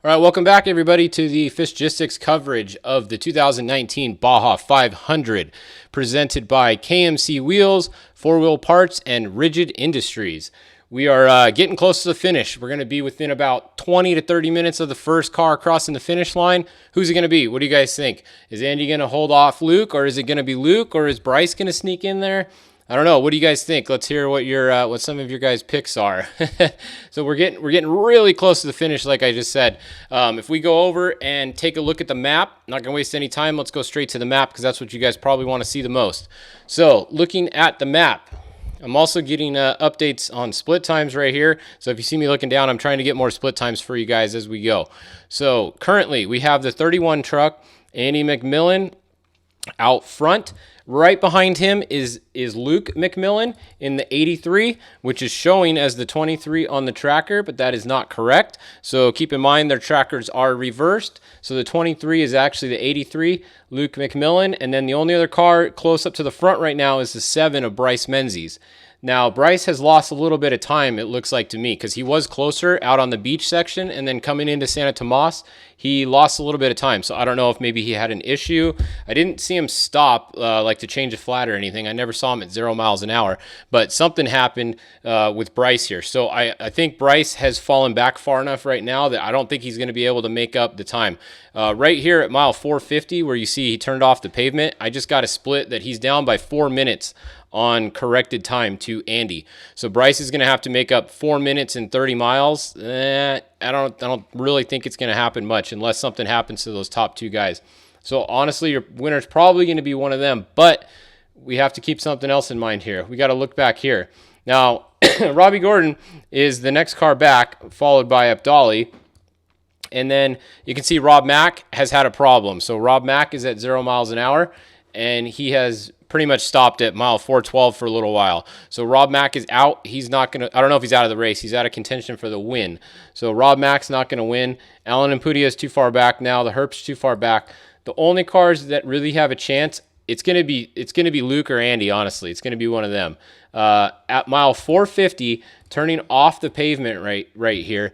All right, welcome back, everybody, to the Fishgistics coverage of the 2019 Baja 500, presented by KMC Wheels, 4-Wheel Parts, and Rigid Industries. We are getting close to the finish. We're going to be within about 20 to 30 minutes of the first car crossing the finish line. Who's it going to be? What do you guys think? Is Andy going to hold off Luke, or is it going to be Luke, or is Bryce going to sneak in there? I don't know. What do you guys think? Let's hear what some of your guys' picks are. So we're getting really close to the finish, like I just said. If we go over and take a look at the map, not gonna waste any time. Let's go straight to the map because that's what you guys probably want to see the most. So looking at the map, I'm also getting updates on split times right here. So if you see me looking down, I'm trying to get more split times for you guys as we go. So currently we have the 31 truck, Andy McMillan, out front. Right behind him is Luke McMillan in the 83, which is showing as the 23 on the tracker, but that is not correct. So keep in mind their trackers are reversed. So the 23 is actually the 83, Luke McMillan, and then the only other car close up to the front right now is the 7 of Bryce Menzies. Now, Bryce has lost a little bit of time, it looks like to me, because he was closer out on the beach section, and then coming into Santa Tomas, he lost a little bit of time. So I don't know if maybe he had an issue. I didn't see him stop like to change a flat or anything. I never saw him at 0 miles an hour, but something happened with Bryce here. So I think Bryce has fallen back far enough right now that I don't think he's going to be able to make up the time. Right here at mile 450, where you see he turned off the pavement, I just got a split that he's down by 4 minutes on corrected time to Andy. So Bryce is going to have to make up 4 minutes and 30 miles. I don't really think it's going to happen much unless something happens to those top two guys. So honestly, your winner's probably going to be one of them, but we have to keep something else in mind here. We got to look back here. Now, Robbie Gordon is the next car back, followed by Abdali. And then you can see Rob Mack has had a problem. So Rob Mack is at 0 miles an hour, and he has pretty much stopped at mile 412 for a little while. So Rob Mack is out. He's not going to, I don't know if he's out of the race. He's out of contention for the win. So Rob Mack's not going to win. Alan Impudia is too far back now. The Herp's too far back. The only cars that really have a chance, it's going to be Luke or Andy, honestly. It's going to be one of them. At mile 450, turning off the pavement right here,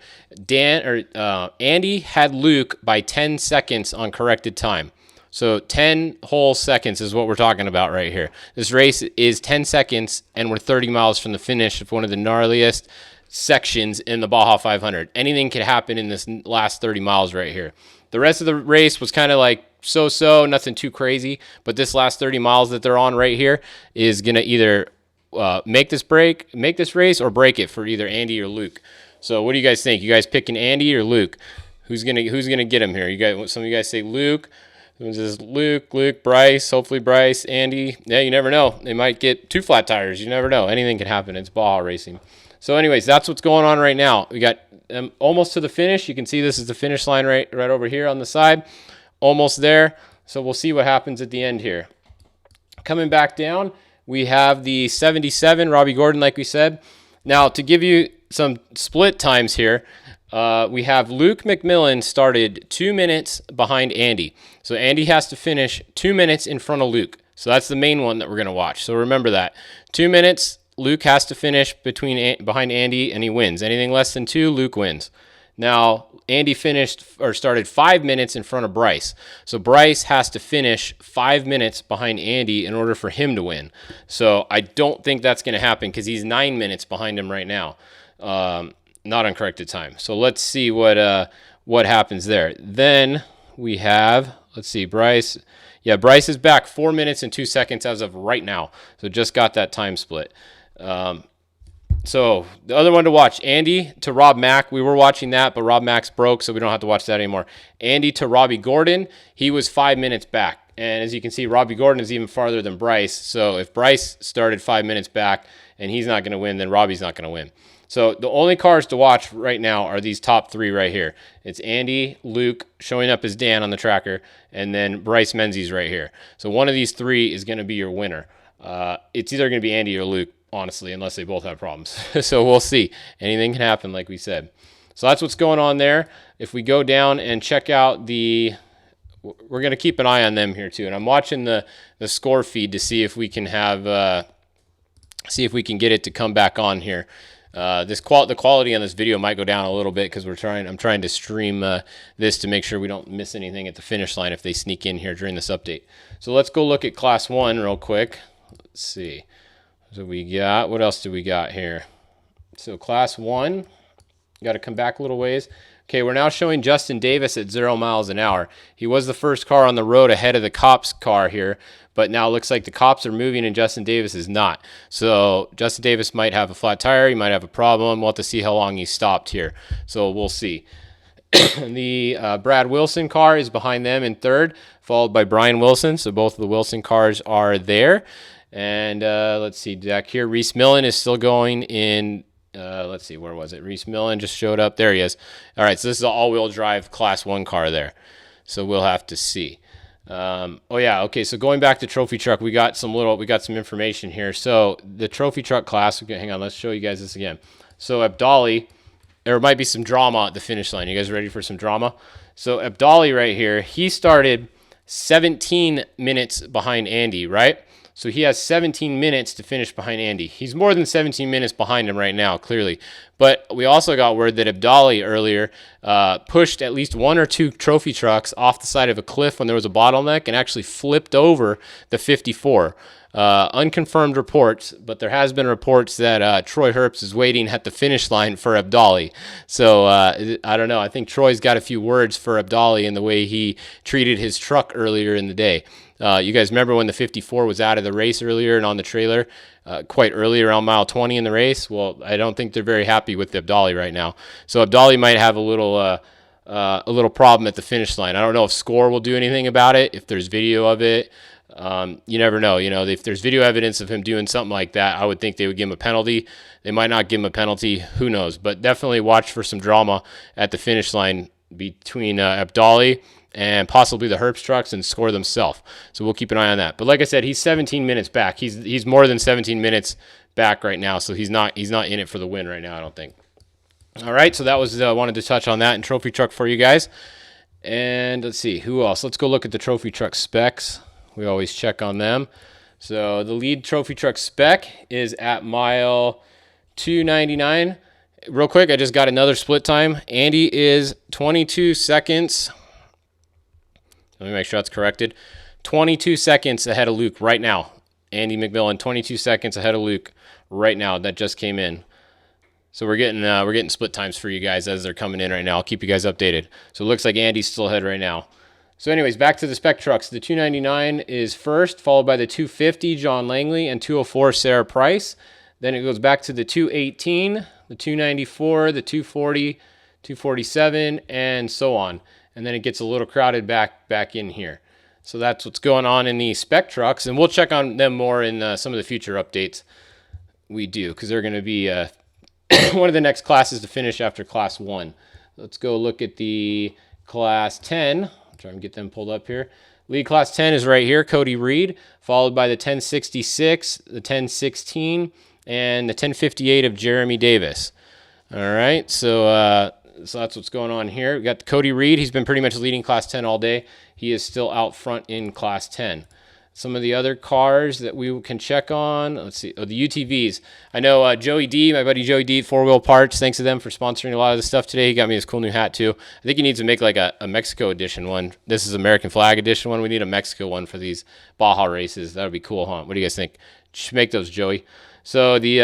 Andy had Luke by 10 seconds on corrected time. So 10 whole seconds is what we're talking about right here. This race is 10 seconds, and we're 30 miles from the finish of one of the gnarliest sections in the Baja 500. Anything could happen in this last 30 miles right here. The rest of the race was kind of like so-so, nothing too crazy, but this last 30 miles that they're on right here is going to either make this race or break it for either Andy or Luke. So what do you guys think? You guys picking Andy or Luke? Who's gonna get him here? You guys, some of you guys say Luke. This is Luke, Bryce, hopefully Bryce, Andy. Yeah, you never know. They might get 2 flat tires. You never know. Anything can happen. It's Baja racing. So anyways, that's what's going on right now. We got almost to the finish. You can see this is the finish line right over here on the side. Almost there. So we'll see what happens at the end here. Coming back down, we have the 77, Robbie Gordon, like we said. Now, to give you some split times here, we have Luke McMillan started 2 minutes behind Andy. So Andy has to finish 2 minutes in front of Luke. So that's the main one that we're going to watch. So remember that. 2 minutes, Luke has to finish behind Andy, and he wins. Anything less than 2, Luke wins. Now, Andy started 5 minutes in front of Bryce. So Bryce has to finish 5 minutes behind Andy in order for him to win. So I don't think that's going to happen because he's 9 minutes behind him right now. Not on corrected time. So let's see what happens there. Then we have, let's see, Bryce. Yeah, Bryce is back 4 minutes and 2 seconds as of right now. So just got that time split. So the other one to watch, Andy to Rob Mack. We were watching that, but Rob Mack's broke, so we don't have to watch that anymore. Andy to Robbie Gordon. He was 5 minutes back. And as you can see, Robbie Gordon is even farther than Bryce. So if Bryce started 5 minutes back and he's not going to win, then Robbie's not going to win. So the only cars to watch right now are these top 3 right here. It's Andy, Luke, showing up as Dan on the tracker, and then Bryce Menzies right here. So one of these 3 is going to be your winner. It's either going to be Andy or Luke, honestly, unless they both have problems. So we'll see. Anything can happen, like we said. So that's what's going on there. If we go down and check out we're going to keep an eye on them here too. And I'm watching the score feed to see if we can get it to come back on here. The quality on this video might go down a little bit because I'm trying to stream this to make sure we don't miss anything at the finish line if they sneak in here during this update. So let's go look at Class 1 real quick. Let's see. So we got, what else do we got here? So Class 1, got to come back a little ways. Okay, we're now showing Justin Davis at 0 miles an hour. He was the first car on the road ahead of the Cops car here, but now it looks like the Cops are moving and Justin Davis is not. So Justin Davis might have a flat tire. He might have a problem. We'll have to see how long he stopped here. So we'll see. The Brad Wilson car is behind them in third, followed by Brian Wilson. So both of the Wilson cars are there. And let's see, back here, Reese Millen is still going in. Let's see, where was it? Reese Millen just showed up. There he is. All right, so this is an all-wheel drive Class 1 car there. So we'll have to see. Oh yeah, okay. So going back to trophy truck, we got some information here. So the trophy truck class. Okay, hang on, let's show you guys this again. So Abdali, there might be some drama at the finish line. You guys ready for some drama? So Abdali right here, he started 17 minutes behind Andy, right? So he has 17 minutes to finish behind Andy. He's more than 17 minutes behind him right now, clearly. But we also got word that Abdali earlier pushed at least 1 or 2 trophy trucks off the side of a cliff when there was a bottleneck and actually flipped over the 54. Unconfirmed reports, but there has been reports that Troy Herbst is waiting at the finish line for Abdali. So I don't know. I think Troy's got a few words for Abdali in the way he treated his truck earlier in the day. You guys remember when the 54 was out of the race earlier and on the trailer quite early around mile 20 in the race? Well, I don't think they're very happy with Abdali right now. So Abdali might have a little problem at the finish line. I don't know if Score will do anything about it, if there's video of it. You never know. You know, if there's video evidence of him doing something like that, I would think they would give him a penalty. They might not give him a penalty. Who knows? But definitely watch for some drama at the finish line between Abdali and possibly the Herbst trucks and Score themselves. So we'll keep an eye on that. But like I said, he's 17 minutes back. He's more than 17 minutes back right now. So he's not in it for the win right now, I don't think. All right, so that was wanted to touch on that in trophy truck for you guys. And let's see, who else? Let's go look at the trophy truck specs. We always check on them. So the lead trophy truck spec is at mile 299. Real quick, I just got another split time. Andy is 22 seconds. Let me make sure that's corrected. 22 seconds ahead of Luke right now. Andy McMillan, 22 seconds ahead of Luke right now. That just came in. So we're getting split times for you guys as they're coming in right now. I'll keep you guys updated. So it looks like Andy's still ahead right now. So anyways, back to the spec trucks. The 299 is first, followed by the 250, John Langley, and 204, Sarah Price. Then it goes back to the 218, the 294, the 240, 247, and so on. And then it gets a little crowded back in here. So that's what's going on in the spec trucks. And we'll check on them more in some of the future updates we do, because they're going to be one of the next classes to finish after Class 1. Let's go look at the Class 10. I'll try and get them pulled up here. Lead Class 10 is right here, Cody Reed, followed by the 1066, the 1016, and the 1058 of Jeremy Davis. All right, so that's what's going on here. We got Cody Reed. He's been pretty much leading Class 10 all day. He is still out front in Class 10. Some of the other cars that we can check on. Let's see. Oh, the UTVs. I know Joey D, my buddy Joey D, 4 Wheel Parts. Thanks to them for sponsoring a lot of the stuff today. He got me this cool new hat too. I think he needs to make like a Mexico edition one. This is American flag edition one. We need a Mexico one for these Baja races. That would be cool, huh? What do you guys think? Just make those, Joey. So the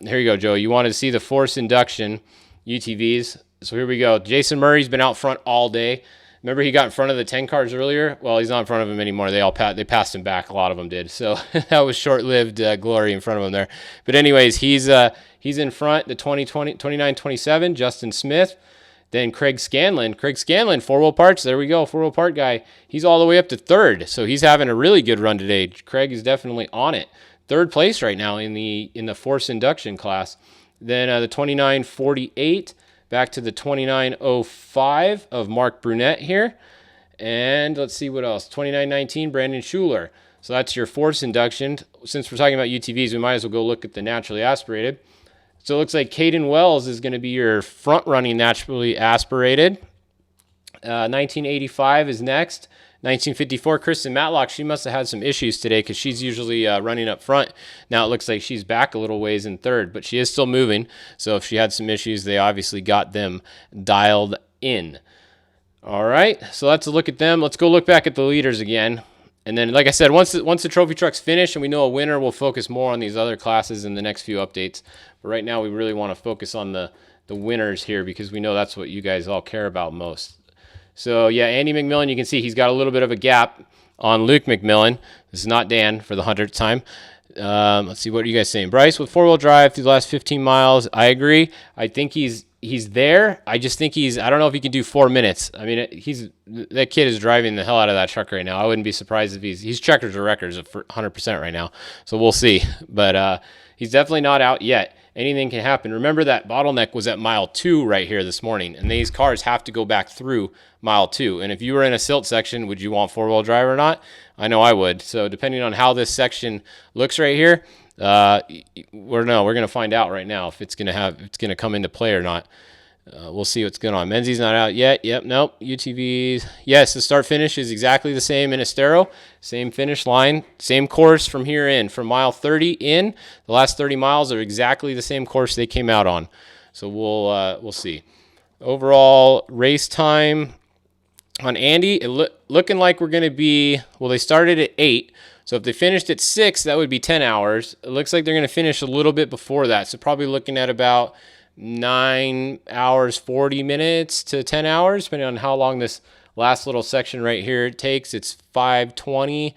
here you go, Joey. You wanted to see the force induction UTVs. So here we go. Jason Murray's been out front all day. Remember he got in front of the 10 cars earlier? Well, he's not in front of them anymore. They passed him back. A lot of them did. So that was short-lived glory in front of him there. But anyways, he's in front, the 29-27, Justin Smith. Then Craig Scanlon. 4-Wheel Parts. There we go, 4-Wheel Part guy. He's all the way up to third. So he's having a really good run today. Craig is definitely on it. Third place right now in the force induction class. Then the 29-48. Back to the 29.05 of Mark Brunette here. And let's see what else. 29.19, Brandon Schuler. So that's your force induction. Since we're talking about UTVs, we might as well go look at the naturally aspirated. So it looks like Caden Wells is going to be your front-running naturally aspirated. 1985 is next. 1954, Kristen Matlock, she must have had some issues today because she's usually running up front. Now it looks like she's back a little ways in third, but she is still moving. So if she had some issues, they obviously got them dialed in. All right, so let's look at them. Let's go look back at the leaders again. And then, like I said, once the trophy truck's finished and we know a winner, we'll focus more on these other classes in the next few updates. But right now, we really want to focus on the winners here because we know that's what you guys all care about most. So, yeah, Andy McMillan, you can see he's got a little bit of a gap on Luke McMillan. This is not Dan for the 100th time. Let's see, what are you guys saying? Bryce with four-wheel drive through the last 15 miles. I agree. I think he's there. I just think I don't know if he can do 4 minutes. I mean, that kid is driving the hell out of that truck right now. I wouldn't be surprised if he's checkers or records of 100% right now. So we'll see. But he's definitely not out yet. Anything can happen. Remember that bottleneck was at mile 2 right here this morning, and these cars have to go back through mile 2. And if you were in a silt section, would you want four-wheel drive or not? I know I would. So depending on how this section looks right here, we're going to find out right now if it's going to come into play or not. We'll see what's going on. Menzies not out yet. Yep, nope. UTVs. Yes, the start finish is exactly the same in Estero. Same finish line, same course from here in. From mile 30 in, the last 30 miles are exactly the same course they came out on. So we'll see. Overall race time on Andy, looking like we're going to be, well, they started at 8. So if they finished at 6, that would be 10 hours. It looks like they're going to finish a little bit before that. So probably looking at about 9 hours, 40 minutes to 10 hours, depending on how long this last little section right here takes. It's 5:20.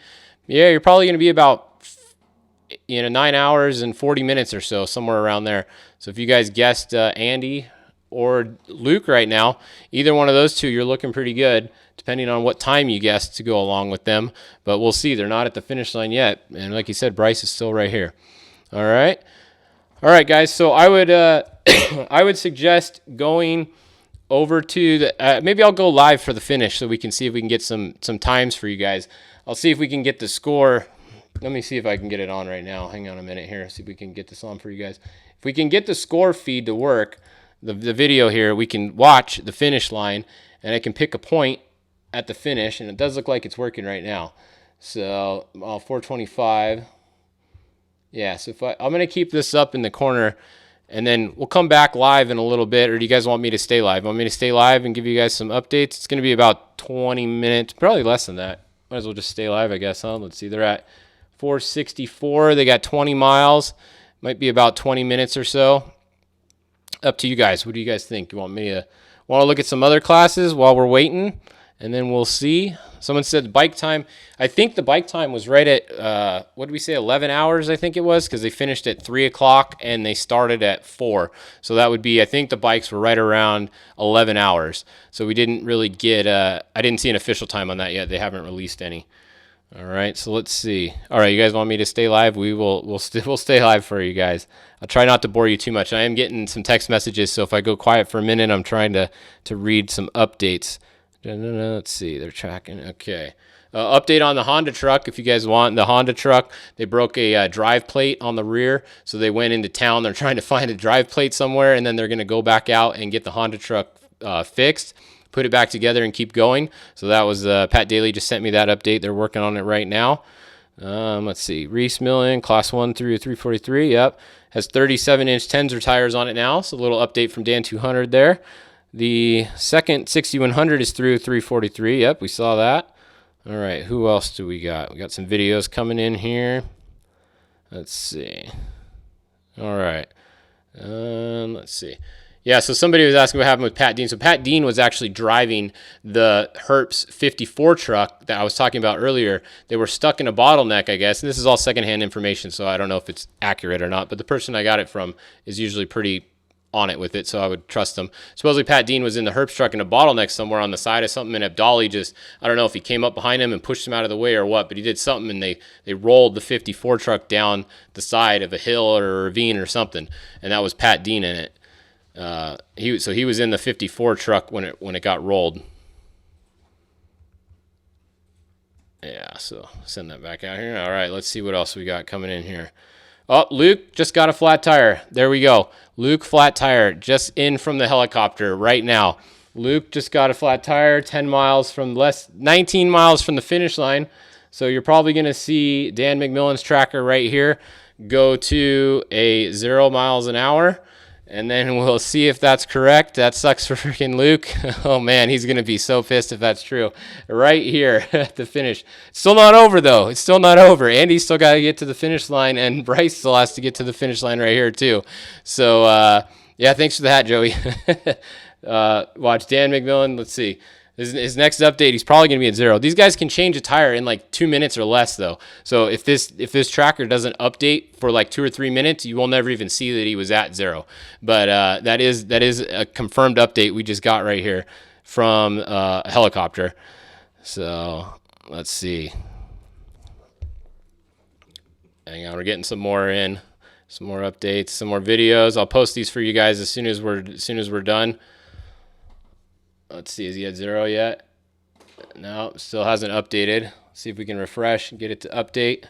Yeah, you're probably going to be about 9 hours and 40 minutes or so, somewhere around there. So if you guys guessed Andy or Luke right now, either one of those two, you're looking pretty good, depending on what time you guessed to go along with them. But we'll see. They're not at the finish line yet. And like you said, Bryce is still right here. All right, guys. So I would I would suggest going over to the maybe I'll go live for the finish so we can see if we can get some times for you guys. I'll see if we can get the score. Let me see if I can get it on right now. Hang on a minute here. See if we can get this on for you guys. If we can get the score feed to work, the video here, we can watch the finish line, and I can pick a point at the finish, and it does look like it's working right now. So 425. Yeah, so I'm going to keep this up in the corner, and then we'll come back live in a little bit, or do you guys want me to stay live? Want me to stay live and give you guys some updates? It's going to be about 20 minutes, probably less than that. Might as well just stay live, I guess, huh? Let's see. They're at 464. They got 20 miles. Might be about 20 minutes or so. Up to you guys. What do you guys think? You want to look at some other classes while we're waiting, and then we'll see. Someone said bike time. I think the bike time was right at, what did we say, 11 hours, I think it was, because they finished at 3 o'clock and they started at 4. So that would be, I think the bikes were right around 11 hours. So we didn't really get, I didn't see an official time on that yet. They haven't released any. All right, so let's see. All right, you guys want me to stay live? We'll stay live for you guys. I'll try not to bore you too much. I am getting some text messages, so if I go quiet for a minute, I'm trying to read some updates. Let's see, they're tracking. Okay. Update on the Honda truck, if you guys want. The Honda truck, they broke a drive plate on the rear, so they went into town. They're trying to find a drive plate somewhere, and then they're going to go back out and get the Honda truck fixed, put it back together, and keep going. So that was Pat Daly just sent me that update. They're working on it right now. Let's see. Reese Millen, Class 1 through 343. Yep. Has 37-inch Tenzer tires on it now. So a little update from Dan 200 there. The second 6100 is through 343. Yep, we saw that. All right, who else do we got? We got some videos coming in here. Let's see. All right. Let's see. Yeah, so somebody was asking what happened with Pat Dean. So Pat Dean was actually driving the Herps 54 truck that I was talking about earlier. They were stuck in a bottleneck, I guess. And this is all secondhand information, so I don't know if it's accurate or not. But the person I got it from is usually pretty on it with it, so I would trust them. Supposedly Pat Dean was in the Herps truck in a bottleneck somewhere on the side of something, and Abdali just, I don't know if he came up behind him and pushed him out of the way or what, but he did something, and they rolled the 54 truck down the side of a hill or a ravine or something, and that was Pat Dean in it. He was in the 54 truck when it got rolled. Yeah, so send that back out here. All right, let's see what else we got coming in here. Oh, Luke just got a flat tire. There we go. Luke flat tire just in from the helicopter right now. Luke just got a flat tire, 19 miles from the finish line. So you're probably going to see Dan McMillan's tracker right here go to a 0 miles an hour. And then we'll see if that's correct. That sucks for freaking Luke. Oh man, he's going to be so pissed if that's true. Right here at the finish. It's still not over though. It's still not over. Andy's still got to get to the finish line, and Bryce still has to get to the finish line right here too. So yeah, thanks for the hat, Joey. Watch Dan McMillan. Let's see. His next update, he's probably going to be at 0. These guys can change a tire in like 2 minutes or less, though. So if this tracker doesn't update for like 2 or 3 minutes, you will never even see that he was at 0. But that is a confirmed update we just got right here from a helicopter. So let's see. Hang on, we're getting some more in, some more updates, some more videos. I'll post these for you guys as soon as we're done. Let's see, is he at 0 yet? No, still hasn't updated. Let's see if we can refresh and get it to update.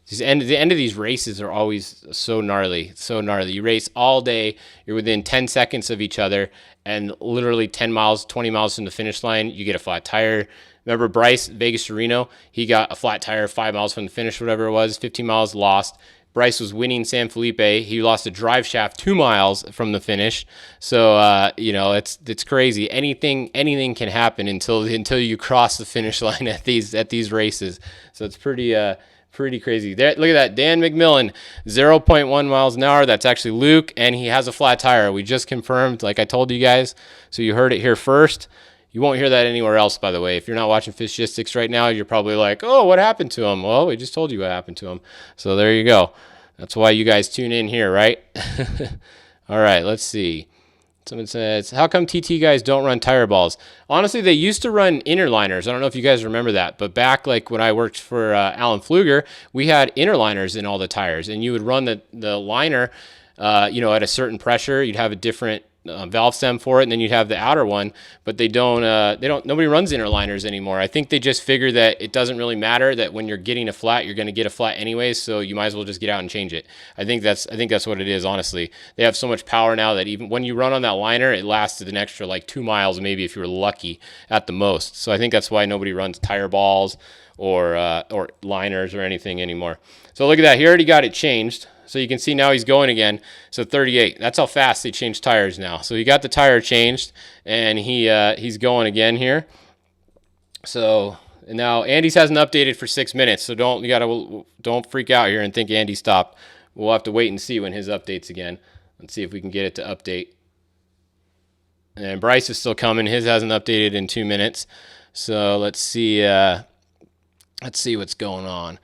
The end of these races are always so gnarly, so gnarly. You race all day, you're within 10 seconds of each other, and literally 10 miles, 20 miles from the finish line, you get a flat tire. Remember Bryce, Vegas to Reno? He got a flat tire 5 miles from the finish, whatever it was, 15 miles lost. Bryce was winning San Felipe. He lost a drive shaft 2 miles from the finish. So it's crazy. Anything can happen until you cross the finish line at these races. So it's pretty crazy. Look at that, Dan McMillan, 0.1 miles an hour. That's actually Luke, and he has a flat tire. We just confirmed, like I told you guys. So you heard it here first. You won't hear that anywhere else, by the way. If you're not watching Fishgistics right now, you're probably like, oh, what happened to him? Well, we just told you what happened to him. So there you go. That's why you guys tune in here, right? All right, let's see. Someone says, how come TT guys don't run tire balls? Honestly, they used to run inner liners. I don't know if you guys remember that, but back like when I worked for Alan Pfluger, we had inner liners in all the tires, and you would run the liner, at a certain pressure. You'd have a different valve stem for it, and then you'd have the outer one, but nobody runs inner liners anymore. I think they just figure that it doesn't really matter, that when you're getting a flat, you're going to get a flat anyways, so you might as well just get out and change it. I think that's what it is, honestly. They have so much power now that even when you run on that liner, it lasted an extra like 2 miles maybe if you were lucky at the most. So I think that's why nobody runs tire balls or liners or anything anymore. So look at that. He already got it changed. So you can see now he's going again. So 38. That's how fast they change tires now. So he got the tire changed, and he's going again here. So now Andy's hasn't updated for 6 minutes. So don't freak out here and think Andy stopped. We'll have to wait and see when his updates again. Let's see if we can get it to update. And Bryce is still coming. His hasn't updated in 2 minutes. So let's see what's going on.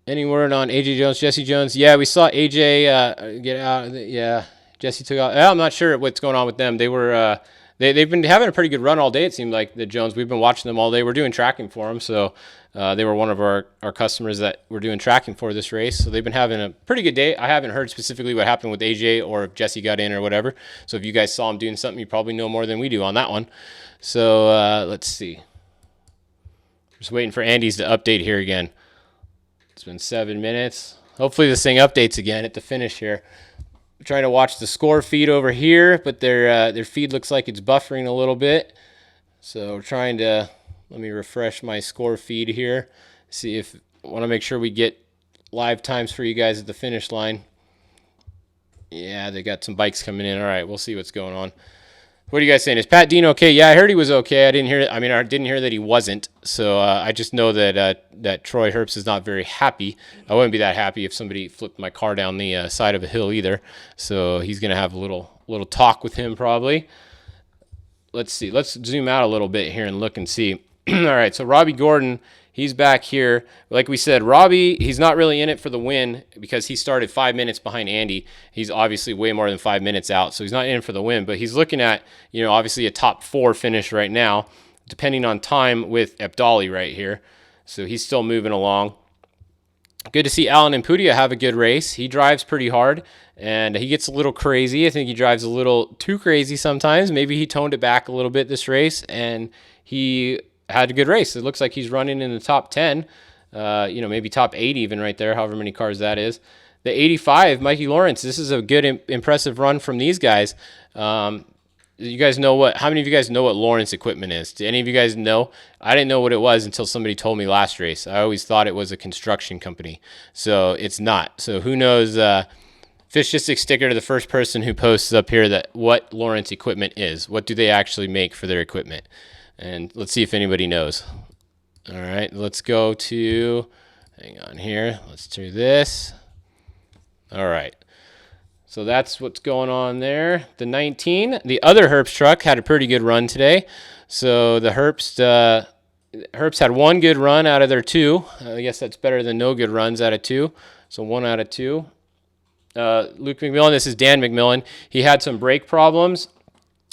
Any word on AJ Jones, Jesse Jones? Yeah, we saw AJ get out. Yeah, Jesse took out. I'm not sure what's going on with them. They were they've been having a pretty good run all day. It seemed like the Jones. We've been watching them all day. We're doing tracking for them, so they were one of our customers that we're doing tracking for this race. So they've been having a pretty good day. I haven't heard specifically what happened with AJ or if Jesse got in or whatever. So if you guys saw him doing something, you probably know more than we do on that one. So let's see. Just waiting for Andy's to update here again. It's been 7 minutes. Hopefully this thing updates again at the finish here. I'm trying to watch the score feed over here, but their feed looks like it's buffering a little bit. So we're trying to, let me refresh my score feed here. See if, I want to make sure we get live times for you guys at the finish line. Yeah, they got some bikes coming in. All right, we'll see what's going on. What are you guys saying? Is Pat Dean okay? Yeah, I heard he was okay. I didn't hear that he wasn't. So I just know that Troy Herbst is not very happy. I wouldn't be that happy if somebody flipped my car down the side of a hill either. So he's gonna have a little talk with him probably. Let's see. Let's zoom out a little bit here and look and see. All right. So Robbie Gordon, he's back here. Like we said, Robbie, he's not really in it for the win because he started 5 minutes behind Andy. He's obviously way more than 5 minutes out, so he's not in it for the win. But he's looking at, obviously a top 4 finish right now, depending on time with Abdali right here. So he's still moving along. Good to see Alan Impudia have a good race. He drives pretty hard, and he gets a little crazy. I think he drives a little too crazy sometimes. Maybe he toned it back a little bit this race, and he had a good race. It looks like he's running in the top 10, maybe top 8 even right there, however many cars that is. The 85, Mikey Lawrence, this is a good, impressive run from these guys. You guys know what? How many of you guys know what Lawrence equipment is? Do any of you guys know? I didn't know what it was until somebody told me last race. I always thought it was a construction company, so it's not. So who knows? Fishgistic sticker to the first person who posts up here that what Lawrence equipment is. What do they actually make for their equipment? And let's see if anybody knows. All right, let's go to. Hang on here. Let's do this. All right. So that's what's going on there. The 19, the other Herbst truck had a pretty good run today. So the Herbst had one good run out of their two. I guess that's better than no good runs out of two. So 1 out of 2. Luke McMillan, this is Dan McMillan. He had some brake problems.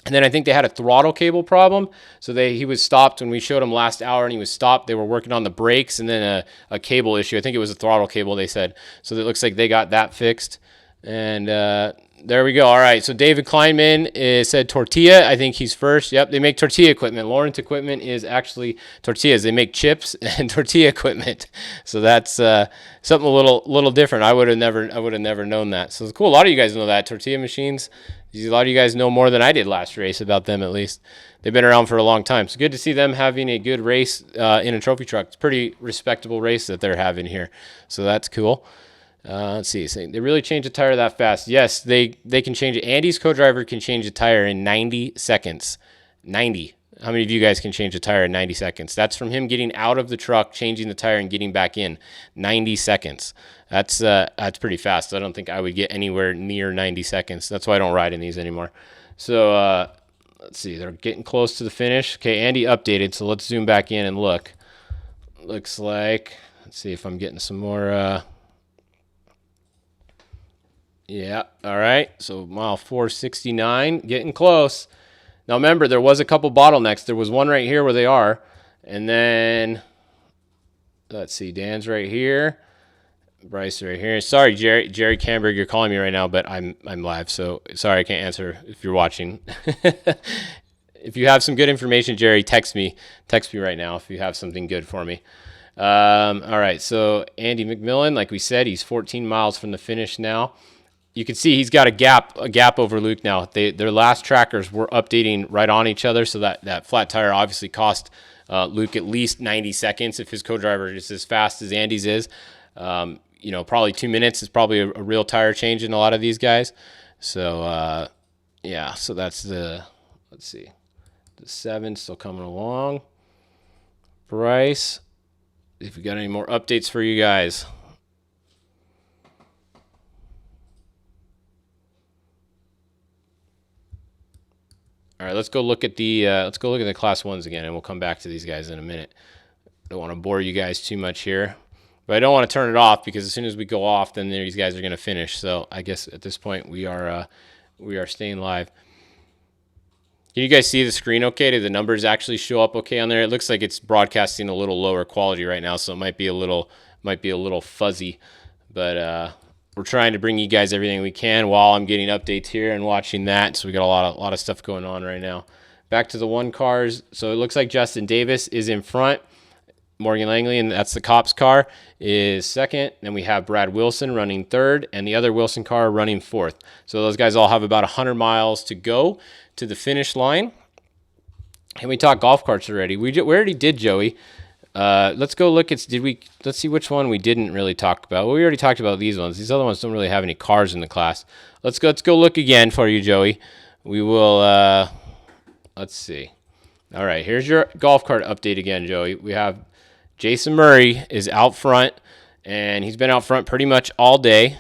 And then I think they had a throttle cable problem. So he was stopped when we showed him last hour, and he was stopped. They were working on the brakes and then a cable issue. I think it was a throttle cable, they said. So it looks like they got that fixed. And there we go. All right. So David Kleinman said tortilla. I think he's first. Yep. They make tortilla equipment. Lawrence equipment is actually tortillas. They make chips and tortilla equipment. So that's something a little different. I would have never known that. So it's cool. A lot of you guys know that tortilla machines. A lot of you guys know more than I did last race about them. At least they've been around for a long time. So good to see them having a good race in a trophy truck. It's a pretty respectable race that they're having here. So that's cool. Let's see. So they really change a tire that fast? Yes, they can change it. Andy's co-driver can change a tire in 90 seconds. 90. How many of you guys can change a tire in 90 seconds? That's from him getting out of the truck, changing the tire, and getting back in. 90 seconds. That's pretty fast. I don't think I would get anywhere near 90 seconds. That's why I don't ride in these anymore. So let's see. They're getting close to the finish. Okay, Andy updated, so let's zoom back in and look. Looks like, let's see if I'm getting some more... Yeah, all right. So mile 469, getting close. Now remember, there was a couple bottlenecks. There was one right here where they are. And then, let's see, Dan's right here. Bryce right here. Sorry, Jerry Camberg, you're calling me right now, but I'm live. So sorry, I can't answer if you're watching. If you have some good information, Jerry, text me. Text me right now if you have something good for me. All right, so Andy McMillan, like we said, he's 14 miles from the finish now. You can see he's got a gap over Luke now. Their last trackers were updating right on each other, so that flat tire obviously cost Luke at least 90 seconds if his co-driver is as fast as Andy's is. Probably 2 minutes is probably a real tire change in a lot of these guys. So, yeah, so that's let's see, the 7 still coming along. Bryce, if we got any more updates for you guys. All right, let's go look at the class 1s again, and we'll come back to these guys in a minute. Don't want to bore you guys too much here, but I don't want to turn it off because as soon as we go off, then these guys are going to finish. So I guess at this point we are staying live. Can you guys see the screen okay? Do the numbers actually show up okay on there? It looks like it's broadcasting a little lower quality right now, so it might be a little fuzzy, but we're trying to bring you guys everything we can while I'm getting updates here and watching that. So we got a lot of stuff going on right now. Back to the 1 cars. So it looks like Justin Davis is in front. Morgan Langley, and that's the Cops car, is second. Then we have Brad Wilson running third, and the other Wilson car running fourth. So those guys all have about 100 miles to go to the finish line. And we talked golf carts already. We already did, Joey. Let's go look at, let's see which one we didn't really talk about. Well, we already talked about these ones. These other ones don't really have any cars in the class. Let's go look again for you, Joey. We will, let's see. All right, here's your golf cart update again, Joey. We have Jason Murray is out front, and he's been out front pretty much all day.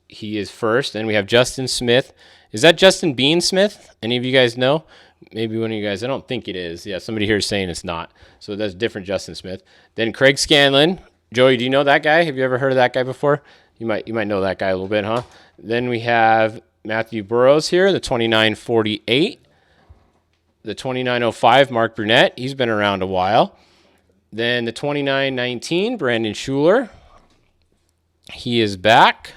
He is first, and we have Justin Smith. Is that Justin Bean Smith? Any of you guys know? Maybe one of you guys. I don't think it is. Yeah, somebody here is saying it's not. So that's different Justin Smith. Then Craig Scanlon. Joey, do you know that guy? Have you ever heard of that guy before? You might know that guy a little bit, huh? Then we have Matthew Burrows here, the 2948. The 2905, Mark Brunette. He's been around a while. Then the 2919, Brandon Schuler. He is back.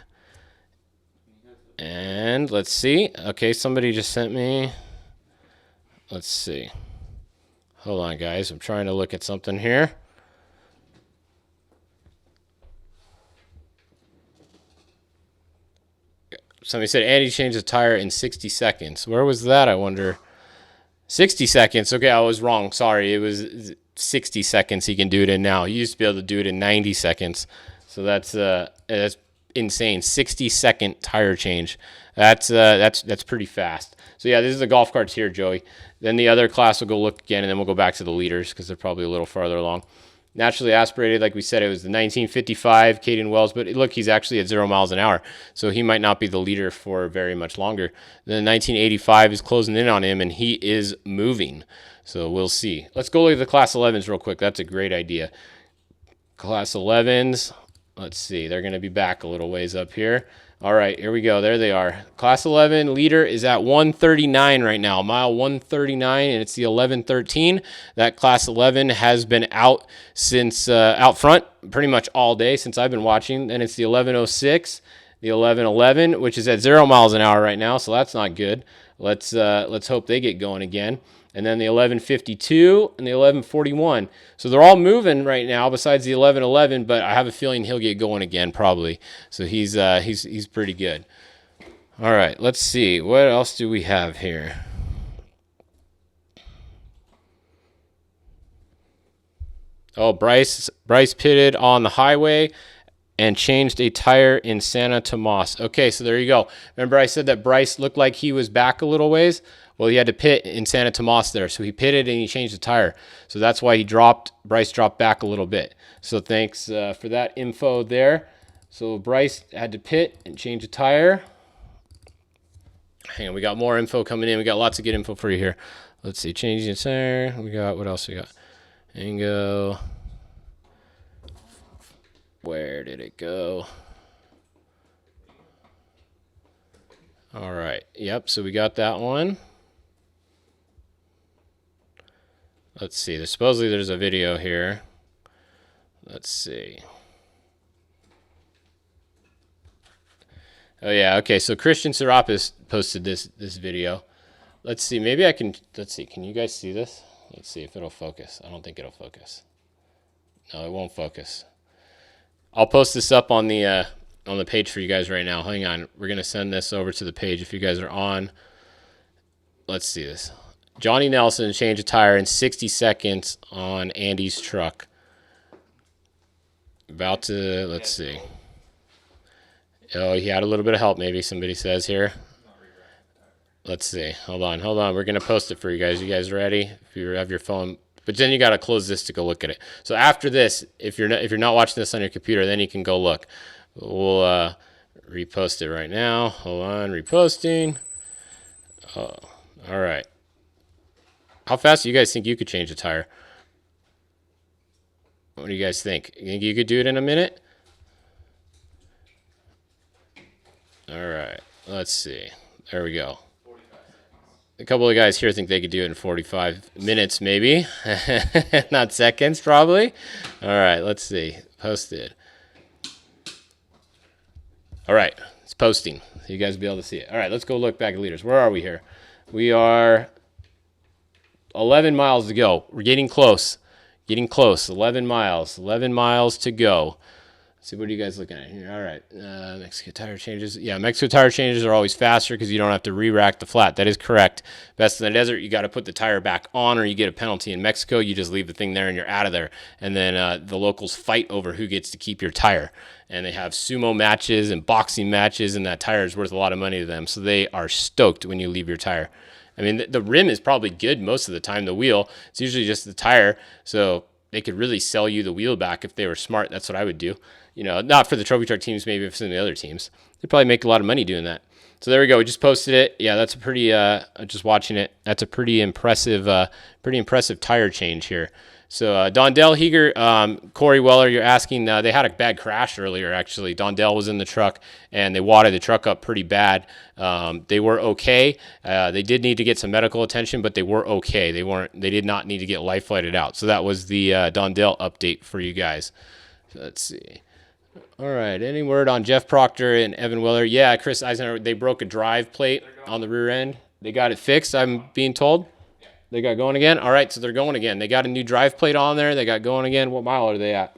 And let's see. Okay, somebody just sent me. Let's see. Hold on, guys. I'm trying to look at something here. Somebody said Andy changed the tire in 60 seconds. Where was that, I wonder? 60 seconds. Okay, I was wrong. Sorry. It was 60 seconds he can do it in now. He used to be able to do it in 90 seconds. So that's insane. 60-second tire change. That's pretty fast. So yeah, this is the golf carts here, Joey. Then the other class will go look again, and then we'll go back to the leaders because they're probably a little farther along. Naturally aspirated, like we said, it was the 1955 Caden Wells, but look, he's actually at 0 miles an hour, so he might not be the leader for very much longer. The 1985 is closing in on him, and he is moving, so we'll see. Let's go look at the Class 11s real quick. That's a great idea. Class 11s, let's see. They're going to be back a little ways up here. All right, here we go. There they are. Class 11 leader is at 139 right now, mile 139, and it's the 11:13. That Class 11 has been out since out front pretty much all day since I've been watching. And it's the 11:06, the 11:11, which is at 0 miles an hour right now, so that's not good. Let's hope they get going again. And then the 11:52 and the 11:41. So they're all moving right now besides the 11:11, but I have a feeling he'll get going again probably. So he's pretty good. All right, let's see. What else do we have here? Oh, Bryce pitted on the highway and changed a tire in Santa Tomas. Okay, so there you go. Remember I said that Bryce looked like he was back a little ways? Well, he had to pit in Santa Tomas there. So he pitted and he changed the tire. So that's why Bryce dropped back a little bit. So thanks for that info there. So Bryce had to pit and change the tire. Hang on, we got more info coming in. We got lots of good info for you here. Let's see, changing the tire. What else we got? Ango. Where did it go? All right. Yep, so we got that one. Let's see. Supposedly there's a video here. Let's see. Oh, yeah. Okay, so Christian Serapis posted this video. Let's see. Maybe I can... Let's see. Can you guys see this? Let's see if it'll focus. I don't think it'll focus. No, it won't focus. I'll post this up on the page for you guys right now. Hang on. We're going to send this over to the page if you guys are on. Let's see this. Johnny Nelson changed a tire in 60 seconds on Andy's truck. Let's see. Oh, he had a little bit of help, maybe somebody says here. Let's see. Hold on. We're going to post it for you guys. You guys ready? If you have your phone. But then you got to close this to go look at it. So after this, if you're not watching this on your computer, then you can go look. We'll repost it right now. Hold on. Reposting. Oh, all right. How fast do you guys think you could change a tire? What do you guys think? You think you could do it in a minute? All right. Let's see. There we go. A couple of guys here think they could do it in 45 minutes, maybe. Not seconds, probably. All right. Let's see. Posted. All right. It's posting. So you guys will be able to see it. All right. Let's go look back at leaders. Where are we here? We are 11 miles to go. We're getting close. 11 miles. 11 miles to go. Let's see, what are you guys looking at here? All right. Mexico tire changes. Yeah, Mexico tire changes are always faster because you don't have to re-rack the flat. That is correct. Best in the desert, you got to put the tire back on or you get a penalty. In Mexico, you just leave the thing there and you're out of there. And then the locals fight over who gets to keep your tire. And they have sumo matches and boxing matches, and that tire is worth a lot of money to them. So they are stoked when you leave your tire. I mean, the rim is probably good most of the time. The wheel, it's usually just the tire. So they could really sell you the wheel back if they were smart. That's what I would do. You know, not for the trophy truck teams, maybe for some of the other teams. They'd probably make a lot of money doing that. So there we go. We just posted it. Yeah, that's a pretty, just watching it, that's a pretty impressive tire change here. So Dondell Heger, Corey Weller, you're asking, they had a bad crash earlier, actually. Dondell was in the truck, and they wadded the truck up pretty bad. They were okay. They did need to get some medical attention, but they were okay. They did not need to get life flighted out. So that was the Dondell update for you guys. So let's see. All right, any word on Jeff Proctor and Evan Weller? Yeah, Chris Eisenhower, they broke a drive plate on the rear end. They got it fixed, I'm being told. They got going again? All right, so they're going again. They got a new drive plate on there. They got going again. What mile are they at?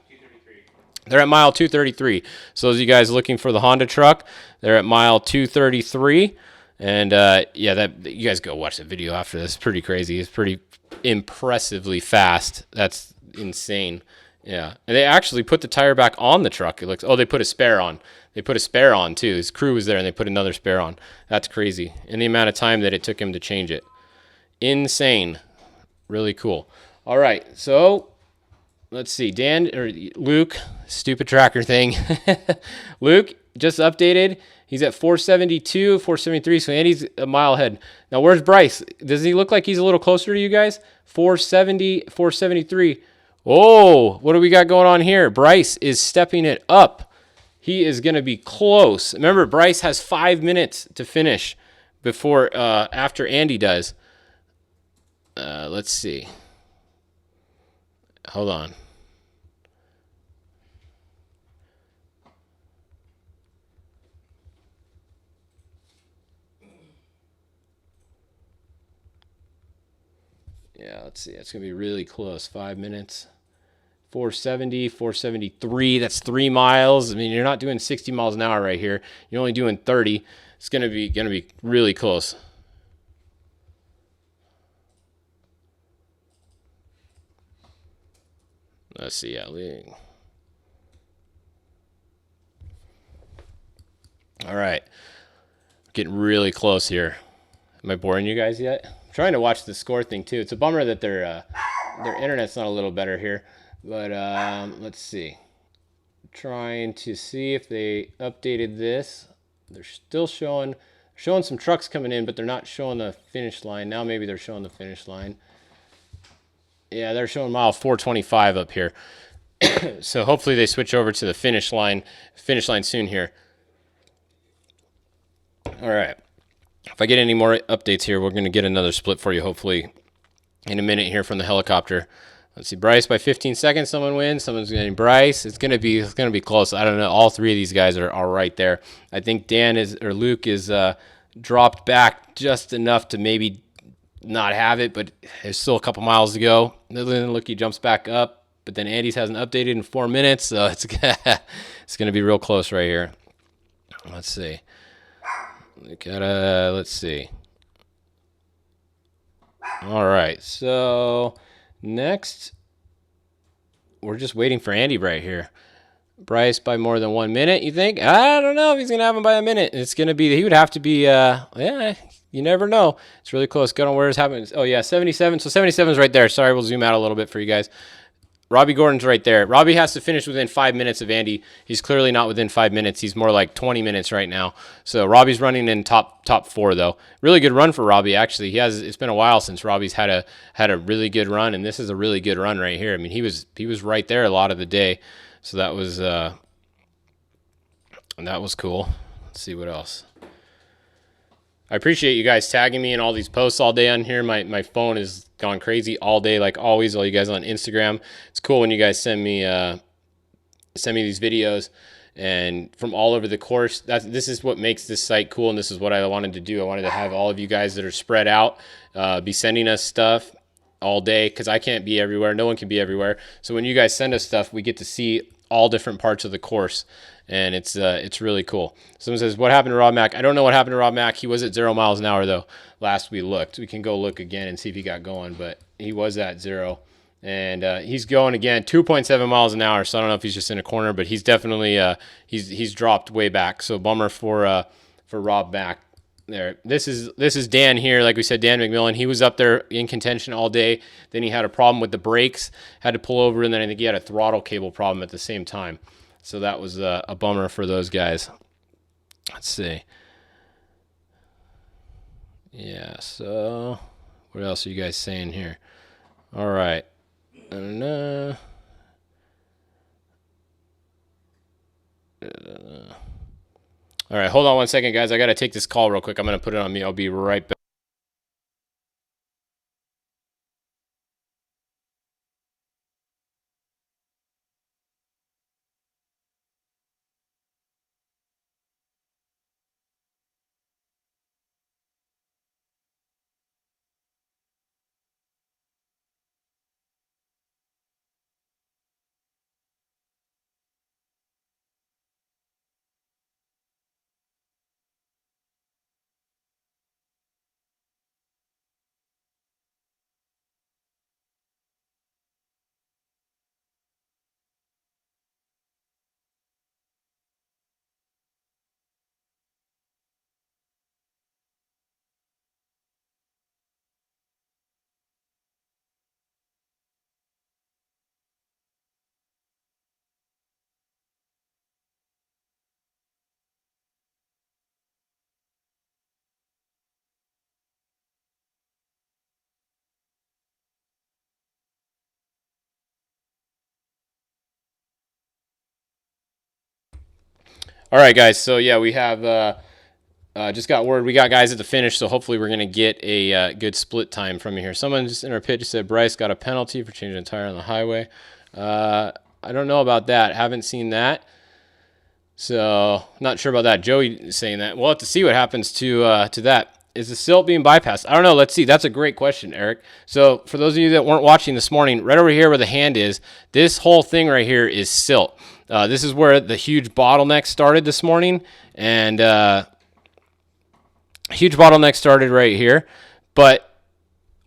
They're at mile 233. So those of you guys looking for the Honda truck, they're at mile 233. And yeah, that you guys go watch the video after this. It's pretty crazy. It's pretty impressively fast. That's insane. Yeah, and they actually put the tire back on the truck. It looks. Oh, they put a spare on. They put a spare on too. His crew was there, and they put another spare on. That's crazy. And the amount of time that it took him to change it, insane. Really cool. All right, so let's see. Dan or Luke, stupid tracker thing. Luke just updated. He's at 472, 473, so Andy's a mile ahead. Now, where's Bryce? Does he look like he's a little closer to you guys? 470, 473. Oh, what do we got going on here? Bryce is stepping it up. He is going to be close. Remember, Bryce has 5 minutes to finish before after Andy does. Let's see. Hold on. Yeah, let's see. It's going to be really close. 5 minutes. 470, 473. That's 3 miles. I mean, you're not doing 60 miles an hour right here. You're only doing 30. It's going to be really close. Let's see. Yeah. All right. Getting really close here. Am I boring you guys yet? I'm trying to watch the score thing too. It's a bummer that their internet's not a little better here. But let's see. Trying to see if they updated this. They're still showing some trucks coming in, but they're not showing the finish line. Now maybe they're showing the finish line. Yeah, they're showing mile 425 up here. So hopefully they switch over to the finish line soon here. All right. If I get any more updates here, we're going to get another split for you, hopefully, in a minute here from the helicopter. Let's see, Bryce by 15 seconds. Someone wins. Someone's getting Bryce. It's gonna be close. I don't know. All three of these guys are right there. I think Luke is dropped back just enough to maybe not have it, but there's still a couple miles to go. Then look, he jumps back up, but then Andy's hasn't updated in 4 minutes, so it's gonna be real close right here. Let's see. Let's see. All right, so next, we're just waiting for Andy right here. Bryce by more than 1 minute, you think? I don't know if he's going to have him by a minute. It's going to be, he would have to be, yeah, you never know. It's really close. Go on, where is happening? Oh, yeah, 77. So 77 is right there. Sorry, we'll zoom out a little bit for you guys. Robbie Gordon's right there. Robbie has to finish within 5 minutes of Andy. He's clearly not within 5 minutes. He's more like 20 minutes right now. So Robbie's running in top 4 though. Really good run for Robbie actually. It's been a while since Robbie's had a really good run, and this is a really good run right here. I mean, he was right there a lot of the day. So that was cool. Let's see what else. I appreciate you guys tagging me in all these posts all day on here. My phone has gone crazy all day, like always. All you guys on Instagram. It's cool when you guys send me these videos and from all over the course. This is what makes this site cool, and this is what I wanted to do. I wanted to have all of you guys that are spread out be sending us stuff all day, because I can't be everywhere. No one can be everywhere. So when you guys send us stuff, we get to see all different parts of the course, and it's really cool. Someone says, what happened to Rob Mack? I don't know what happened to Rob Mack. He was at 0 miles an hour though last we looked. We can go look again and see if he got going, but he was at 0, and he's going again 2.7 miles an hour. So I don't know if he's just in a corner, but he's definitely he's dropped way back. So bummer for Rob Mack there. This is Dan here. Like we said, Dan McMillan. He was up there in contention all day. Then he had a problem with the brakes, had to pull over, and then I think he had a throttle cable problem at the same time. So that was a bummer for those guys. Let's see. Yeah, so what else are you guys saying here? All right. All right, hold on 1 second, guys. I got to take this call real quick. I'm going to put it on me. I'll be right back. All right, guys. So yeah, we have just got word we got guys at the finish, so hopefully we're gonna get a good split time from you here. Someone just in our pit just said Bryce got a penalty for changing a tire on the highway. I don't know about that. Haven't seen that. So not sure about that. Joey saying that. We'll have to see what happens to that. Is the silt being bypassed? I don't know. Let's see. That's a great question, Eric. So for those of you that weren't watching this morning, right over here where the hand is, this whole thing right here is silt. This is where the huge bottleneck started this morning, and huge bottleneck started right here. But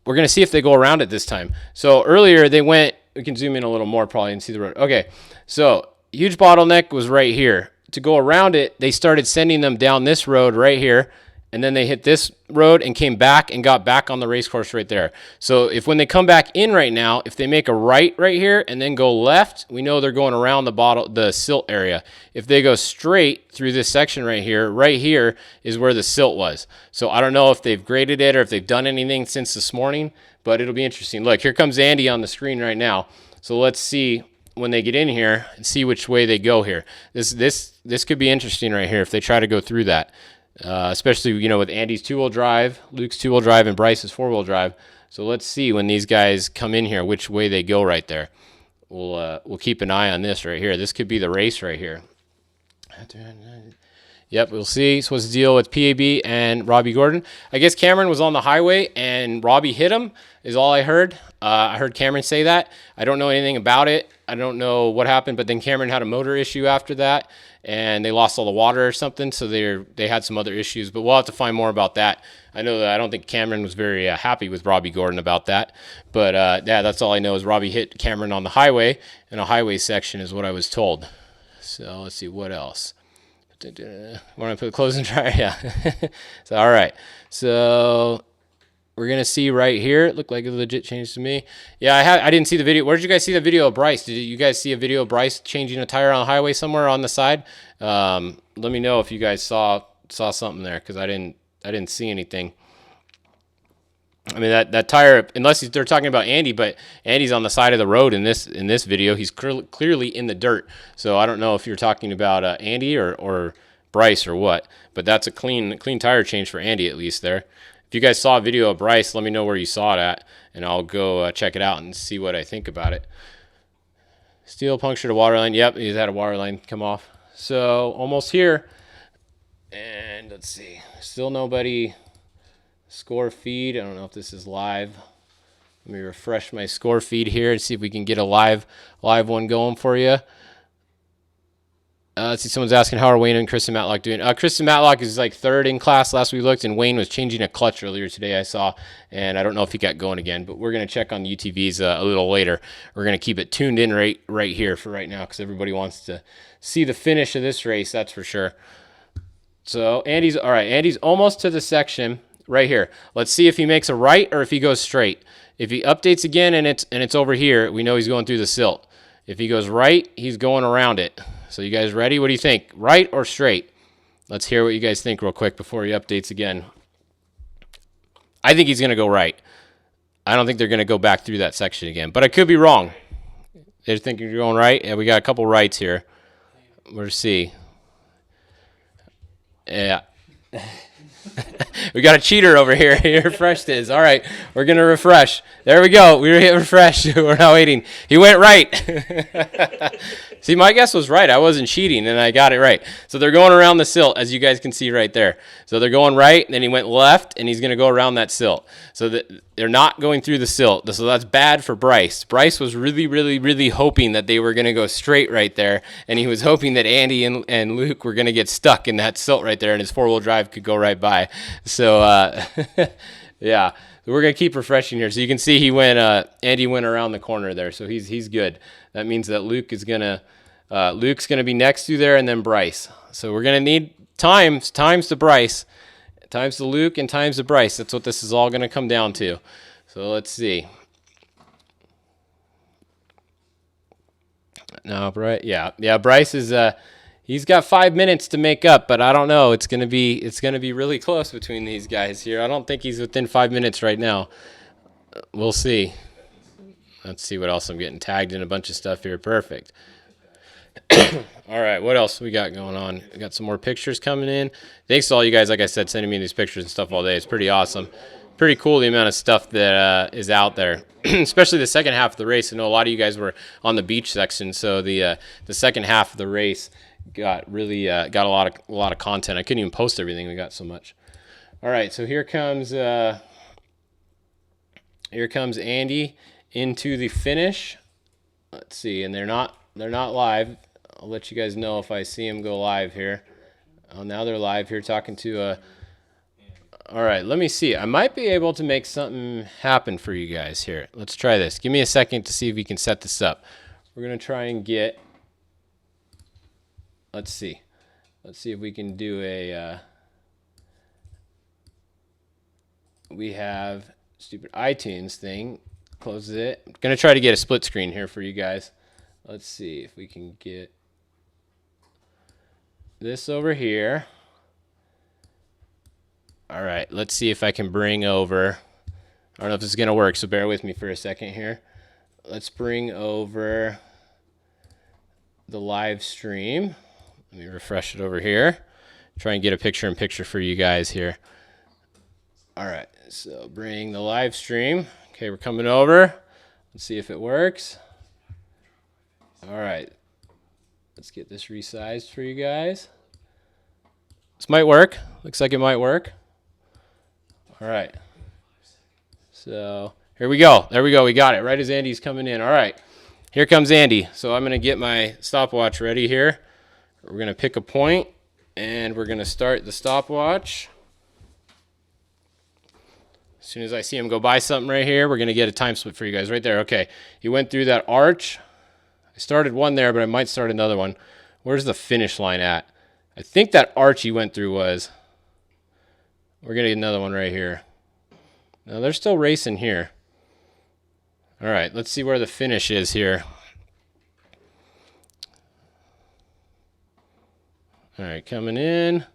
we're going to see if they go around it this time. So earlier they went, we can zoom in a little more probably and see the road. Okay, so huge bottleneck was right here. To go around it, they started sending them down this road right here, and then they hit this road and came back and got back on the race course right there. So if when they come back in right now, if they make a right here and then go left, we know they're going around the silt area. If they go straight through this section right here is where the silt was. So I don't know if they've graded it or if they've done anything since this morning, but it'll be interesting. Look, here comes Andy on the screen right now. So let's see when they get in here and see which way they go here. This could be interesting right here if they try to go through that, especially with Andy's two-wheel drive, Luke's two-wheel drive, and Bryce's four-wheel drive. So let's see when these guys come in here which way they go right there. We'll keep an eye on this right here. This could be the race right here. Yep, we'll see. So what's the deal with PAB and Robbie Gordon? I guess Cameron was on the highway and Robbie hit him is all I heard. I heard Cameron say that. I don't know anything about it. I don't know what happened, but then Cameron had a motor issue after that, and they lost all the water or something, so they had some other issues, but we'll have to find more about that. I know that I don't think Cameron was very happy with Robbie Gordon about that, but yeah, that's all I know is Robbie hit Cameron on the highway, in a highway section is what I was told. So let's see, what else? Want to put closing dryer? Yeah. So, all right. So we're going to see right here. It looked like a legit change to me. Yeah, I didn't see the video. Where did you guys see the video of Bryce? Did you guys see a video of Bryce changing a tire on the highway somewhere on the side? Let me know if you guys saw something there, because I didn't see anything. I mean, that tire, unless they're talking about Andy, but Andy's on the side of the road in this video. He's clearly in the dirt. So I don't know if you're talking about Andy or Bryce or what, but that's a clean tire change for Andy at least there. If you guys saw a video of Bryce, let me know where you saw it at, and I'll go check it out and see what I think about it. Steel punctured a water line. Yep, he's had a water line come off. So almost here. And let's see. Still nobody. Score feed. I don't know if this is live. Let me refresh my score feed here and see if we can get a live one going for you. Let's see, someone's asking how are Wayne and Kristen Matlock doing. Kristen Matlock is like third in class last we looked, and Wayne was changing a clutch earlier today I saw, and I don't know if he got going again, but we're going to check on the UTVs a little later. We're going to keep it tuned in right here for right now because everybody wants to see the finish of this race, that's for sure. So Andy's almost to the section right here. Let's see if he makes a right or if he goes straight. If he updates again and it's over here, we know he's going through the silt. If he goes right, he's going around it. So you guys ready? What do you think? Right or straight? Let's hear what you guys think real quick before he updates again. I think he's going to go right. I don't think they're going to go back through that section again, but I could be wrong. They're thinking you're going right. Yeah, we got a couple rights here. We'll see. Yeah. We got a cheater over here. He refreshed his. All right, we're going to refresh. There we go. We hit refresh. We're now waiting. He went right. See, my guess was right. I wasn't cheating, and I got it right. So they're going around the silt, as you guys can see right there. So they're going right, and then he went left, and he's going to go around that silt. So they're not going through the silt. So that's bad for Bryce. Bryce was really, really, really hoping that they were going to go straight right there, and he was hoping that Andy and Luke were going to get stuck in that silt right there, and his four-wheel drive could go right by. So, yeah. We're going to keep refreshing here. So you can see Andy went around the corner there, so he's good. That means that Luke's going to be next to there, and then Bryce. So we're going to need times to Bryce, times to Luke, and times to Bryce. That's what this is all going to come down to. So let's see. No, Bryce, yeah. Bryce is he's got 5 minutes to make up, but I don't know. It's gonna be really close between these guys here. I don't think he's within 5 minutes right now. We'll see. Let's see what else I'm getting tagged in a bunch of stuff here. Perfect. All right, what else we got going on? We got some more pictures coming in. Thanks to all you guys, like I said, sending me these pictures and stuff all day. It's pretty awesome. Pretty cool the amount of stuff that is out there, especially the second half of the race. I know a lot of you guys were on the beach section, so the second half of the race got really got a lot of content. I couldn't even post everything. We got so much. All right, so here comes Andy into the finish. Let's see, and they're not live. I'll let you guys know if I see them go live here. Oh, now they're live here talking to all right, let me see. I might be able to make something happen for you guys here. Let's try this. Give me a second to see if we can set this up. We're going to try and get, let's see if we can do a, we have stupid iTunes thing. Close it. I'm going to try to get a split screen here for you guys. Let's see if we can get this over here. All right, let's see if I can bring over, I don't know if this is going to work, so bear with me for a second here. Let's bring over the live stream. Let me refresh it over here. Try and get a picture-in-picture for you guys here. All right, so bring the live stream. Okay, we're coming over. Let's see if it works. All right, let's get this resized for you guys. This might work. Looks like it might work. All right. So here we go. There we go. We got it right as Andy's coming in. All right. Here comes Andy. So I'm going to get my stopwatch ready here. We're going to pick a point, and we're going to start the stopwatch. As soon as I see him go by something right here, we're going to get a time split for you guys right there. Okay. He went through that arch. I started one there, but I might start another one. Where's the finish line at? I think that arch he went through was. We're going to get another one right here. Now, they're still racing here. All right, let's see where the finish is here. All right, coming in.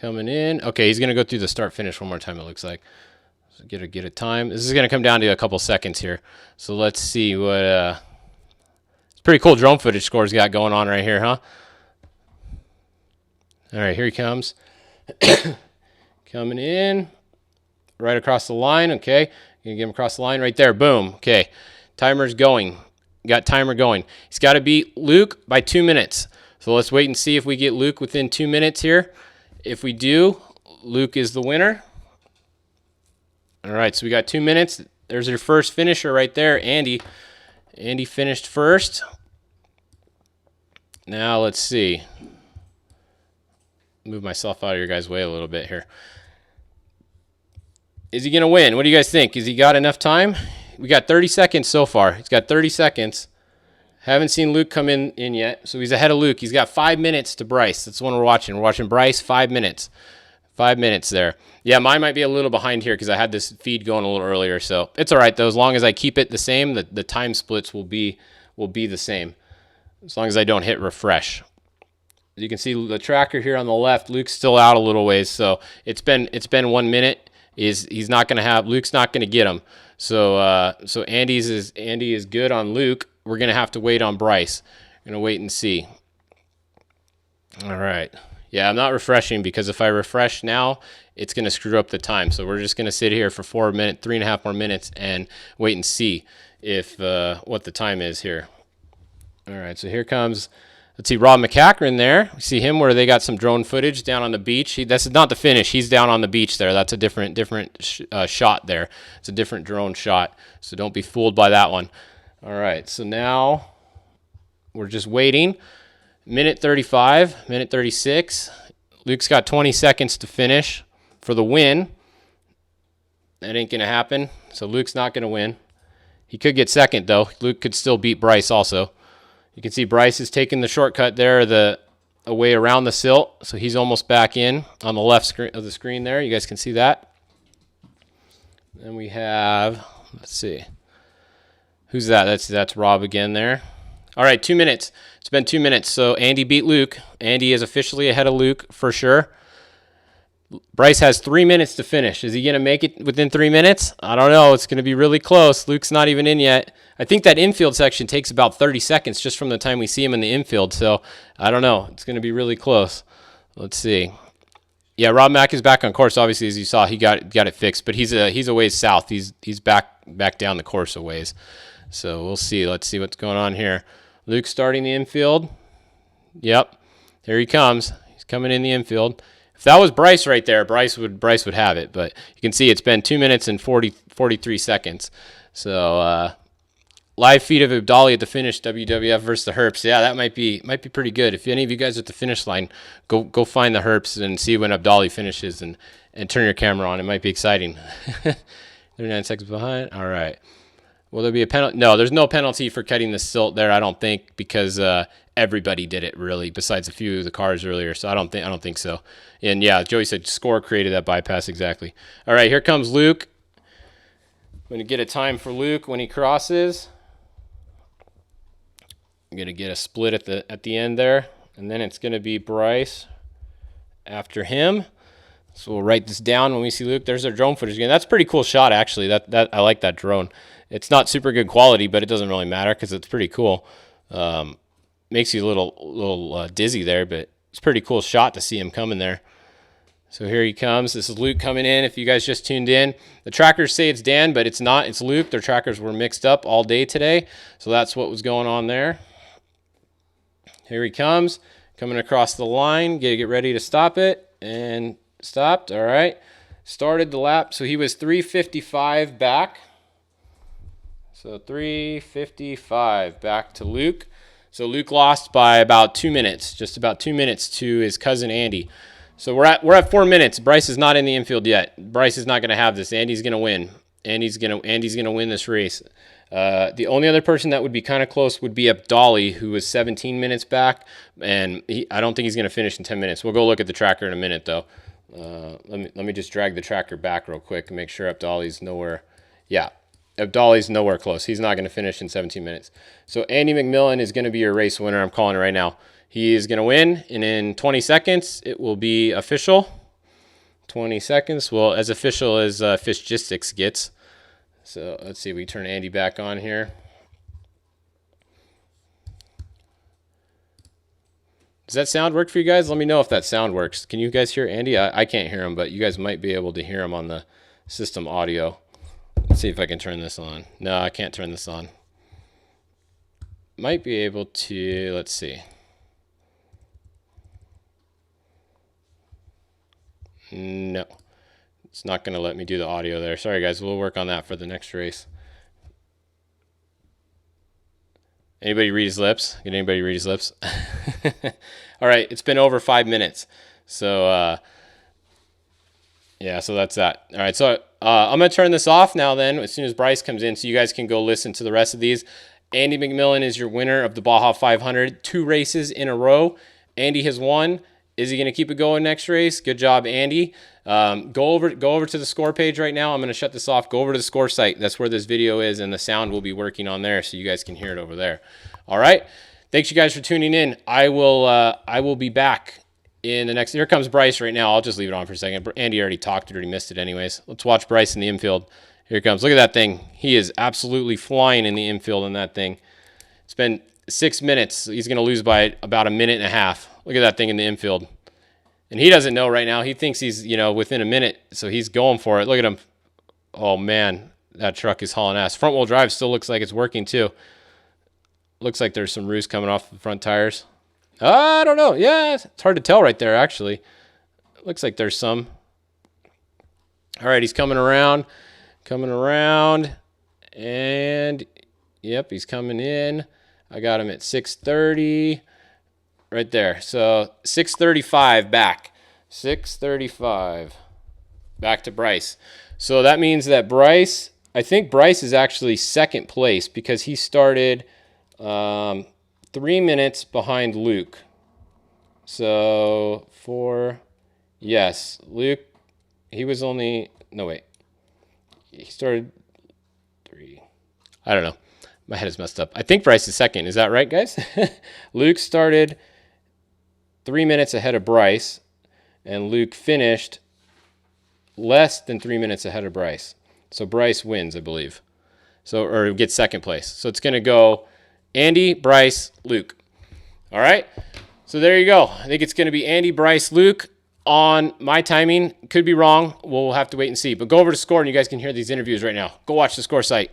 Coming in. Okay, he's going to go through the start-finish one more time, it looks like. So get a time. This is going to come down to a couple seconds here. So let's see what... it's pretty cool drone footage Score's got going on right here, huh? All right, here he comes. Coming in. Right across the line. Okay. Going to get him across the line right there. Boom. Okay. Timer's going. Got timer going. He's got to beat Luke by 2 minutes. So let's wait and see if we get Luke within 2 minutes here. If we do, Luke is the winner. All right, so we got 2 minutes. There's your first finisher right there, Andy. Andy finished first. Now let's see. Move myself out of your guys' way a little bit here. Is he going to win? What do you guys think? Has he got enough time? We got 30 seconds so far. He's got 30 seconds. Haven't seen Luke come in yet, so he's ahead of Luke. He's got 5 minutes to Bryce. That's the one we're watching. We're watching Bryce, 5 minutes. 5 minutes there. Yeah, mine might be a little behind here because I had this feed going a little earlier, so it's all right, though. As long as I keep it the same, the time splits will be the same, as long as I don't hit refresh. As you can see the tracker here on the left, Luke's still out a little ways, so it's been 1 minute. He's not going to have Luke's not going to get him. So Andy is good on Luke. We're going to have to wait on Bryce. Going to wait and see. All right. Yeah, I'm not refreshing because if I refresh now, it's going to screw up the time. So we're just going to sit here for 3.5 more minutes and wait and see if what the time is here. All right, so here comes. Let's see, Rob McCachran there. We see him where they got some drone footage down on the beach. That's not the finish. He's down on the beach there. That's a different shot there. It's a different drone shot, so don't be fooled by that one. All right, so now we're just waiting. Minute 35, minute 36. Luke's got 20 seconds to finish for the win. That ain't going to happen, so Luke's not going to win. He could get second, though. Luke could still beat Bryce also. You can see Bryce is taking the shortcut there, the way around the silt, so he's almost back in on the left of the screen there. You guys can see that. Then we have, let's see, who's that? That's Rob again there. All right, 2 minutes. It's been 2 minutes, so Andy beat Luke. Andy is officially ahead of Luke for sure. Bryce has 3 minutes to finish. Is he going to make it within 3 minutes? I don't know. It's going to be really close. Luke's not even in yet. I think that infield section takes about 30 seconds just from the time we see him in the infield. So I don't know. It's going to be really close. Let's see. Yeah, Rob Mack is back on course. Obviously, as you saw, he got it fixed, but he's a ways south. He's back down the course a ways. So we'll see. Let's see what's going on here. Luke starting the infield. Yep, here he comes. He's coming in the infield. If that was Bryce right there, Bryce would have it. But you can see it's been 2 minutes and 43 seconds. So live feed of Abdali at the finish, WWF versus the Herps. Yeah, that might be pretty good. If any of you guys are at the finish line, go find the Herps and see when Abdali finishes and turn your camera on. It might be exciting. 39 seconds behind. All right. Will there be a penalty? No, there's no penalty for cutting the silt there, I don't think, because everybody did it really, besides a few of the cars earlier. So I don't think so. And yeah, Joey said score created that bypass exactly. All right, here comes Luke. I'm going to get a time for Luke when he crosses. I'm going to get a split at the end there, and then it's going to be Bryce after him. So we'll write this down when we see Luke. There's our drone footage again. That's a pretty cool shot, actually. That I like that drone. It's not super good quality, but it doesn't really matter because it's pretty cool. Makes you a little dizzy there, but it's a pretty cool shot to see him coming there. So here he comes. This is Luke coming in. If you guys just tuned in, the trackers say it's Dan, but it's not. It's Luke. Their trackers were mixed up all day today, so that's what was going on there. Here he comes, coming across the line. Get ready to stop it, and stopped. All right. Started the lap. So he was 3:55 back. So 3:55 back to Luke. So Luke lost by about 2 minutes, just about 2 minutes to his cousin Andy. So we're at 4 minutes. Bryce is not in the infield yet. Bryce is not going to have this. Andy's going to win. Andy's going to win this race. The only other person that would be kind of close would be Abdali, who was 17 minutes back, and I don't think he's going to finish in 10 minutes. We'll go look at the tracker in a minute, though. Let me just drag the tracker back real quick and make sure Abdali's nowhere. Yeah, Abdali's nowhere close. He's not going to finish in 17 minutes. So Andy McMillan is going to be your race winner. I'm calling it right now. He is going to win, and in 20 seconds, it will be official. 20 seconds. Well, as official as Fishgistics gets. So let's see. We turn Andy back on here. Does that sound work for you guys? Let me know if that sound works. Can you guys hear Andy? I can't hear him, but you guys might be able to hear him on the system audio. Let's see if I can turn this on. No, I can't turn this on. Might be able to. Let's see. No. It's not going to let me do the audio there. Sorry, guys. We'll work on that for the next race. Anybody read his lips? Can anybody read his lips? All right. It's been over 5 minutes. So, yeah, so that's that. All right. So I'm going to turn this off now then as soon as Bryce comes in so you guys can go listen to the rest of these. Andy McMillan is your winner of the Baja 500. 2 races in a row. Andy has won. Is he going to keep it going next race? Good job, Andy. Go over to the score page right now. I'm going to shut this off. Go over to the score site. That's where this video is, and the sound will be working on there, so you guys can hear it over there. All right. Thanks, you guys, for tuning in. I will be back in the next. Here comes Bryce right now. I'll just leave it on for a second. Andy already talked. Already missed it anyways. Let's watch Bryce in the infield. Here it comes. Look at that thing. He is absolutely flying in the infield in that thing. It's been 6 minutes. He's going to lose by about a minute and a half. Look at that thing in the infield. And he doesn't know right now. He thinks he's, within a minute, so he's going for it. Look at him. Oh, man, that truck is hauling ass. Front-wheel drive still looks like it's working, too. Looks like there's some roost coming off the front tires. I don't know. Yeah, it's hard to tell right there, actually. Looks like there's some. All right, he's coming around. And, yep, he's coming in. I got him at 6:30 right there. So 6:35 back. 6:35 back to Bryce. So that means that I think Bryce is actually second place because he started 3 minutes behind Luke. So Luke, he was only, no wait. He started 3. I don't know. My head is messed up. I think Bryce is second. Is that right, guys? Luke started 3 minutes ahead of Bryce, and Luke finished less than 3 minutes ahead of Bryce. So Bryce wins, I believe. So, or gets second place. So it's going to go Andy, Bryce, Luke. All right. So there you go. I think it's going to be Andy, Bryce, Luke on my timing. Could be wrong. We'll have to wait and see. But go over to Score and you guys can hear these interviews right now. Go watch the Score site.